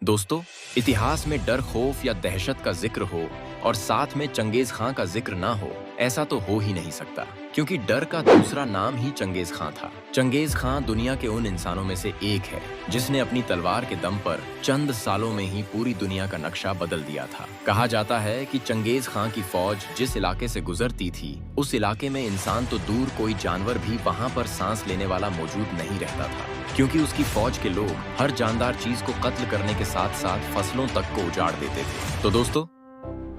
दोस्तों, इतिहास में डर, खौफ या दहशत का जिक्र हो और साथ में चंगेज खां का जिक्र ना हो, ऐसा तो हो ही नहीं सकता, क्योंकि डर का दूसरा नाम ही चंगेज खां था। चंगेज खां दुनिया के उन इंसानों में से एक है जिसने अपनी तलवार के दम पर चंद सालों में ही पूरी दुनिया का नक्शा बदल दिया था। कहा जाता है कि चंगेज खां की फौज जिस इलाके से गुजरती थी, उस इलाके में इंसान तो दूर, कोई जानवर भी वहां पर सांस लेने वाला मौजूद नहीं रहता था, क्योंकि उसकी फौज के लोग हर जानदार चीज को कत्ल करने के साथ साथ फसलों तक को उजाड़ देते थे। तो दोस्तों,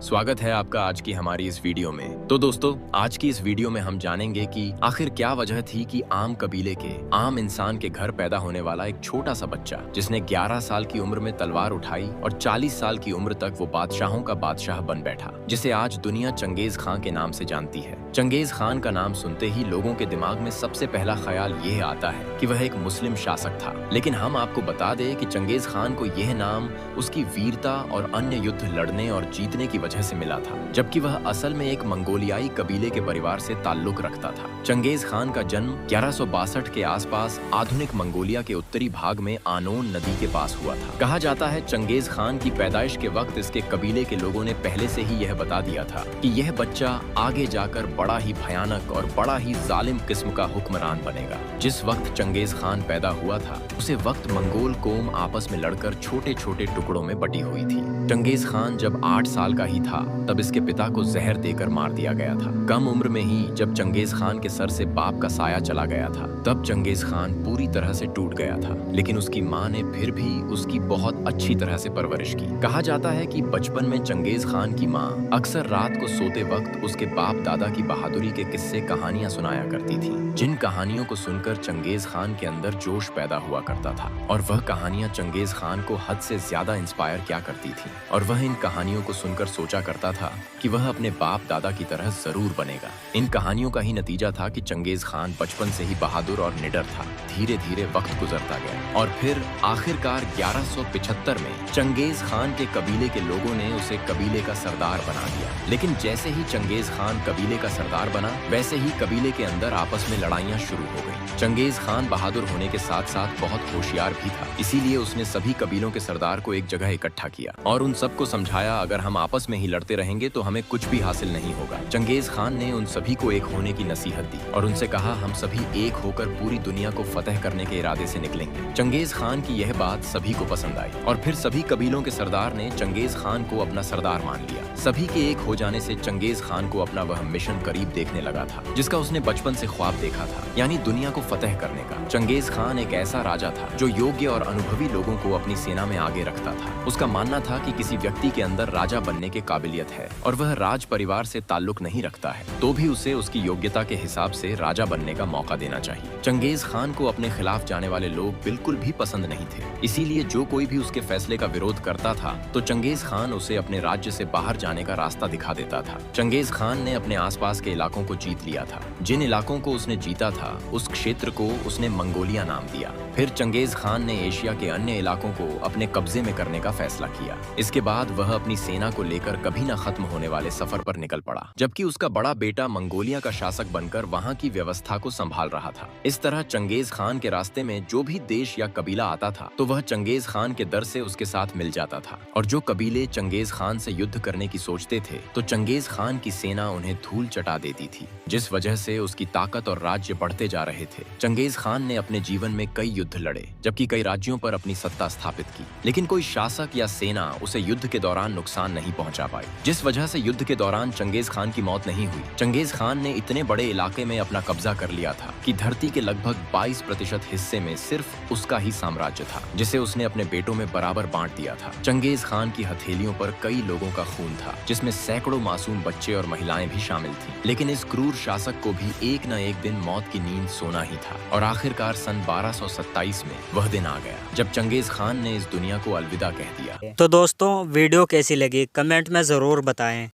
स्वागत है आपका आज की हमारी इस वीडियो में। तो दोस्तों, आज की इस वीडियो में हम जानेंगे कि आखिर क्या वजह थी कि आम कबीले के आम इंसान के घर पैदा होने वाला एक छोटा सा बच्चा, जिसने 11 साल की उम्र में तलवार उठाई और 40 साल की उम्र तक वो बादशाहों का बादशाह बन बैठा, जिसे आज दुनिया चंगेज खां के नाम से जानती है। चंगेज खान का नाम सुनते ही लोगों के दिमाग में सबसे पहला ख्याल यह आता है कि वह एक मुस्लिम शासक था, लेकिन हम आपको बता दें कि चंगेज खान को यह नाम उसकी वीरता और अन्य युद्ध लड़ने और जीतने की वजह से मिला था, जबकि वह असल में एक मंगोलियाई कबीले के परिवार से ताल्लुक रखता था। चंगेज खान का जन्म 1162 के आसपास आधुनिक मंगोलिया के उत्तरी भाग में आनोन नदी के पास हुआ था। कहा जाता है चंगेज खान की पैदाइश के वक्त इसके कबीले के लोगों ने पहले से ही यह बता दिया था कि यह बच्चा आगे जाकर बड़ा ही भयानक और बड़ा ही जालिम किस्म का हुक्मरान बनेगा। जिस वक्त चंगेज खान पैदा हुआ था, उसे वक्त मंगोल कौम आपस में लड़कर छोटे छोटे टुकड़ों में बटी हुई थी। चंगेज खान जब 8 साल का ही था, तब इसके पिता को जहर देकर मार दिया गया था। कम उम्र में ही जब चंगेज खान के सर से बाप का साया चला गया था, तब चंगेज खान पूरी तरह से टूट गया था, लेकिन उसकी माँ ने फिर भी उसकी बहुत अच्छी तरह से परवरिश की। कहा जाता है कि बचपन में चंगेज खान की माँ अक्सर रात को सोते वक्त उसके बाप दादा की बहादुरी के किस्से, कहानियां सुनाया करती थी, जिन कहानियों को सुनकर चंगेज खान के अंदर जोश पैदा हुआ करता था, और वह कहानियां चंगेज खान को हद से ज्यादा इंस्पायर किया करती थी, और वह इन कहानियों को सुनकर सोचा करता था कि वह अपने बाप दादा की तरह जरूर बनेगा। इन कहानियों का ही नतीजा था कि चंगेज खान बचपन से ही बहादुर और निडर था। धीरे धीरे वक्त गुजरता गया और फिर आखिरकार 1175 में चंगेज खान के कबीले के लोगों ने उसे कबीले का सरदार बना दिया। लेकिन जैसे ही चंगेज खान कबीले का सरदार बना, वैसे ही कबीले के अंदर आपस में लड़ाइयां शुरू हो गई। चंगेज खान बहादुर होने के साथ साथ बहुत होशियार भी था, इसीलिए उसने सभी कबीलों के सरदार को एक जगह इकट्ठा किया और उन सबको समझाया, अगर हम आपस में ही लड़ते रहेंगे तो हमें कुछ भी हासिल नहीं होगा। चंगेज खान ने उन सभी को एक होने की नसीहत दी और उनसे कहा, हम सभी एक होकर पूरी दुनिया को फतह करने के इरादे से निकलेंगे। चंगेज खान की यह बात सभी को पसंद आई और फिर सभी कबीलों के सरदार ने चंगेज खान को अपना सरदार मान लिया। सभी के एक हो जाने से चंगेज खान को अपना वह मिशन करीब देखने लगा था, जिसका उसने बचपन से ख्वाब देखा था, यानी दुनिया को फतह करने का। चंगेज खान एक ऐसा राजा था जो योग्य और अनुभवी लोगों को अपनी सेना में आगे रखता था। उसका मानना था कि किसी व्यक्ति के अंदर राजा बनने की काबिलियत है और वह राज परिवार से ताल्लुक नहीं रखता है, तो भी उसे उसकी योग्यता के हिसाब से राजा बनने का मौका देना चाहिए। चंगेज खान को अपने खिलाफ जाने वाले लोग बिल्कुल भी पसंद नहीं थे, इसीलिए जो कोई भी उसके फैसले का विरोध करता था तो चंगेज खान उसे अपने राज्य से बाहर जाने का रास्ता दिखा देता था। चंगेज खान ने अपने आसपास के इलाकों को जीत लिया था। जिन इलाकों को उसने जीता था, उस क्षेत्र को उसने मंगोलिया नाम दिया। फिर चंगेज खान ने एशिया के अन्य इलाकों को अपने कब्जे में करने का फैसला किया। इसके बाद वह अपनी सेना को लेकर कभी न खत्म होने वाले सफर पर निकल पड़ा, जबकि उसका बड़ा बेटा मंगोलिया का शासक बनकर वहां की व्यवस्था को संभाल रहा था। इस तरह चंगेज खान के रास्ते में जो भी देश या कबीला आता था, तो वह चंगेज खान के दर से उसके साथ मिल जाता था, और जो कबीले चंगेज खान से युद्ध करने की सोचते थे, तो चंगेज खान की सेना उन्हें धूल चटा देती थी, जिस वजह से उसकी ताकत और राज्य बढ़ते जा रहे थे। चंगेज खान ने अपने जीवन में कई युद्ध लड़े, जबकि कई राज्यों पर अपनी सत्ता स्थापित की, लेकिन कोई शासक या सेना उसे युद्ध के दौरान नुकसान नहीं पहुंचा पाई, जिस वजह से युद्ध के दौरान चंगेज खान की मौत नहीं हुई। चंगेज खान ने इतने बड़े इलाके में अपना कब्जा कर लिया था कि धरती के लगभग 22% हिस्से में सिर्फ उसका ही साम्राज्य था, जिसे उसने अपने बेटों में बराबर बांट दिया था। चंगेज खान की हथेलियों पर कई लोगों का खून था, जिसमें सैकड़ों मासूम बच्चे और महिलाएं भी शामिल थीं। लेकिन इस क्रूर शासक को भी एक न एक दिन मौत की नींद सोना ही था, और आखिरकार सन 1227 में वह दिन आ गया जब चंगेज खान ने इस दुनिया को अलविदा कह दिया। तो दोस्तों, वीडियो कैसी लगी कमेंट में ज़रूर बताएं।